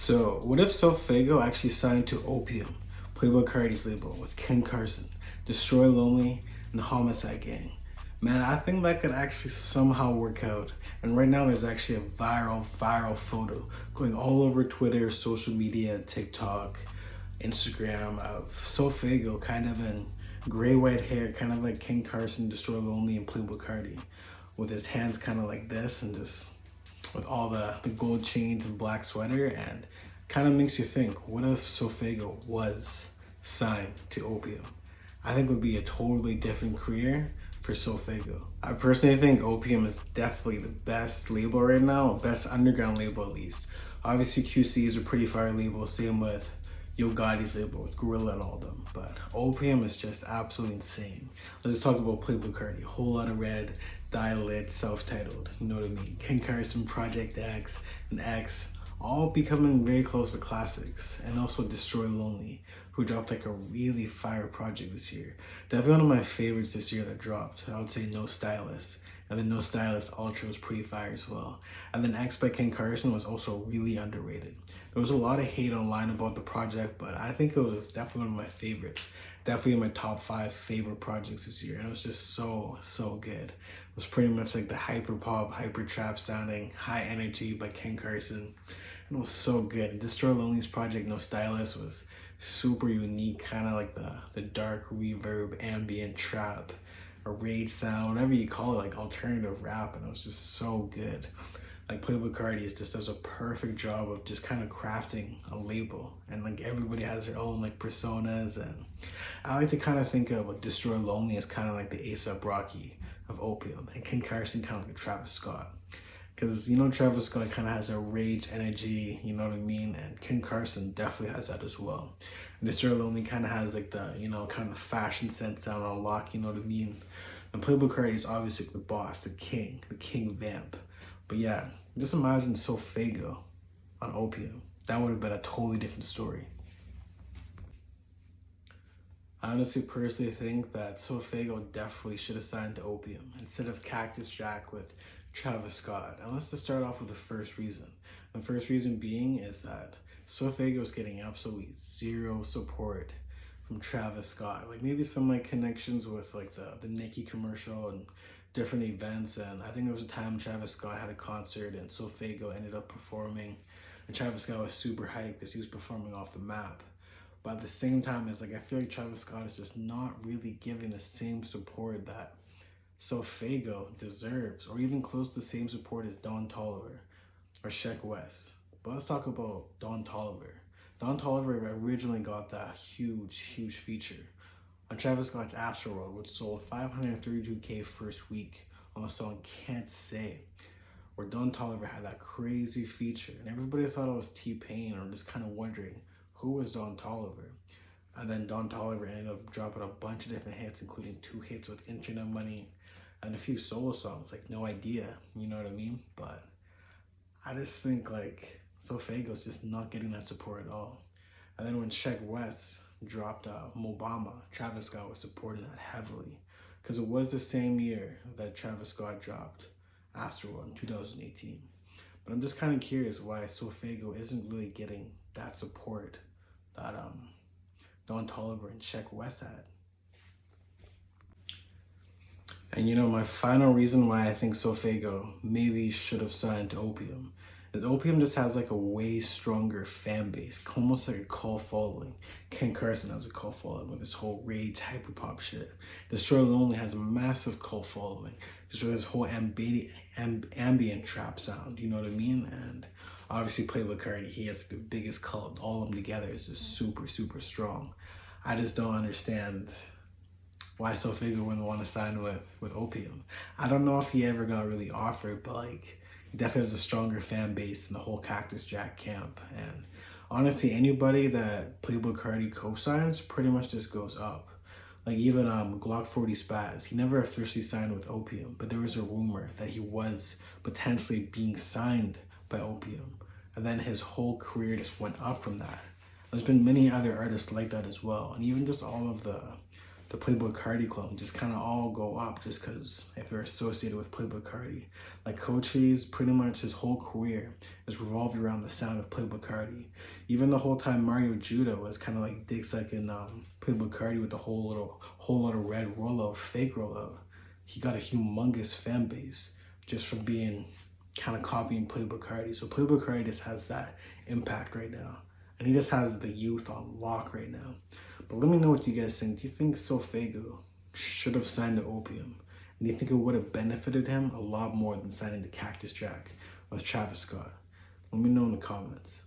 So, what if Sofaygo actually signed to Opium, Playboi Carti's label, with Ken Carson, Destroy Lonely, and the Homicide Gang? Man, I think that could actually somehow work out. And right now, there's actually a viral photo going all over Twitter, social media, TikTok, Instagram of Sofaygo kind of in gray white hair, kind of like Ken Carson, Destroy Lonely, and Playboi Carti, with his hands kind of like this and just with all the gold chains and black sweater, and kind of makes you think, what if Sofaygo was signed to Opium? I think it would be a totally different career for Sofaygo. I personally think Opium is definitely the best label right now, best underground label at least. Obviously QC is a pretty fire label, same with Yo Gotti's label with Gorilla and all of them. But Opium is just absolutely insane. Let's just talk about Playboi Carti. Whole Lotta Red, Die Lit, self-titled. You know what I mean? Ken Carson, Project X, and X, all becoming very close to classics. And also Destroy Lonely, who dropped like a really fire project this year. Definitely one of my favorites this year that dropped. I would say No Stylist. And then No Stylist Ultra was pretty fire as well. And then X by Ken Carson was also really underrated. There was a lot of hate online about the project, but I think it was definitely one of my favorites. Definitely in my top 5 favorite projects this year. And it was just so good. It was pretty much like the hyper pop, hyper trap sounding, high energy by Ken Carson. And it was so good. And Destroy Lonely's project, No Stylist, was super unique, kind of like the dark reverb, ambient trap, or rage sound, whatever you call it, like alternative rap, and it was just so good. Like Playboi Carti just does a perfect job of just kind of crafting a label, and like everybody has their own like personas, and I like to kind of think of like Destroy Lonely as kind of like the A$AP Rocky of Opium, and Ken Carson kind of like Travis Scott. Because, you know, Travis Scott kind of has a rage energy, you know what I mean? And Ken Carson definitely has that as well. And Destroy Lonely kind of has like the, you know, kind of the fashion sense down on lock, you know what I mean? And Playboi Carti is obviously the boss, the king vamp. But yeah, just imagine Sofaygo on Opium. That would have been a totally different story. I honestly personally think that Sofaygo definitely should have signed to Opium instead of Cactus Jack with Travis Scott. And let's just start off with the first reason. The first reason being is that Sofaygo is getting absolutely zero support from Travis Scott. Like maybe some like connections with like the Nicki commercial and different events. And I think there was a time Travis Scott had a concert and Sofaygo ended up performing. And Travis Scott was super hyped because he was performing off the map. But at the same time, it's like I feel like Travis Scott is just not really giving the same support that Sofaygo deserves, or even close to the same support as Don Toliver or Sheck West. But let's talk about Don Toliver. Don Toliver originally got that huge feature on Travis Scott's Astroworld, which sold 532K first week on the song Can't Say, where Don Toliver had that crazy feature, and everybody thought it was T-Pain, or just kind of wondering who was Don Toliver. And then Don Toliver ended up dropping a bunch of different hits, including 2 hits with Internet Money and a few solo songs like No Idea, you know what I mean? But I just think like Sofaygo's just not getting that support at all. And then when Sheck West dropped Mobama, Travis Scott was supporting that heavily, because it was the same year that Travis Scott dropped Astroworld in 2018. But I'm just kind of curious why Sofaygo isn't really getting that support that Don Toliver and Sheck West had. And you know, my final reason why I think Sofaygo maybe should have signed to Opium is Opium just has like a way stronger fan base, almost like a cult following. Ken Carson has a cult following with this whole rage hyperpop shit. Destroy Lonely has a massive cult following, just with this whole ambient trap sound, you know what I mean? And obviously Playboi Carti, he has the biggest cult. All of them together is just super strong. I just don't understand why Sofaygo wouldn't want to sign with Opium. I don't know if he ever got really offered, but like he definitely has a stronger fan base than the whole Cactus Jack camp. And honestly, anybody that Playboi Carti co-signs pretty much just goes up. Like even Glock 40 Spaz, he never officially signed with Opium, but there was a rumor that he was potentially being signed by Opium. And then his whole career just went up from that. There's been many other artists like that as well. And even just all of the the Playboi Carti clone just kind of all go up just because if they're associated with Playboi Carti. Like Cochise, pretty much his whole career is revolved around the sound of Playboi Carti. Even the whole time Mario Judah was kind of like dick sucking Playboi Carti with the whole lot of red rollout, fake rollout. He got a humongous fan base just from being kind of copying Playboi Carti. So Playboi Carti just has that impact right now. And he just has the youth on lock right now. But let me know what you guys think. Do you think Sofaygo should have signed to Opium? And do you think it would have benefited him a lot more than signing the Cactus Jack with Travis Scott? Let me know in the comments.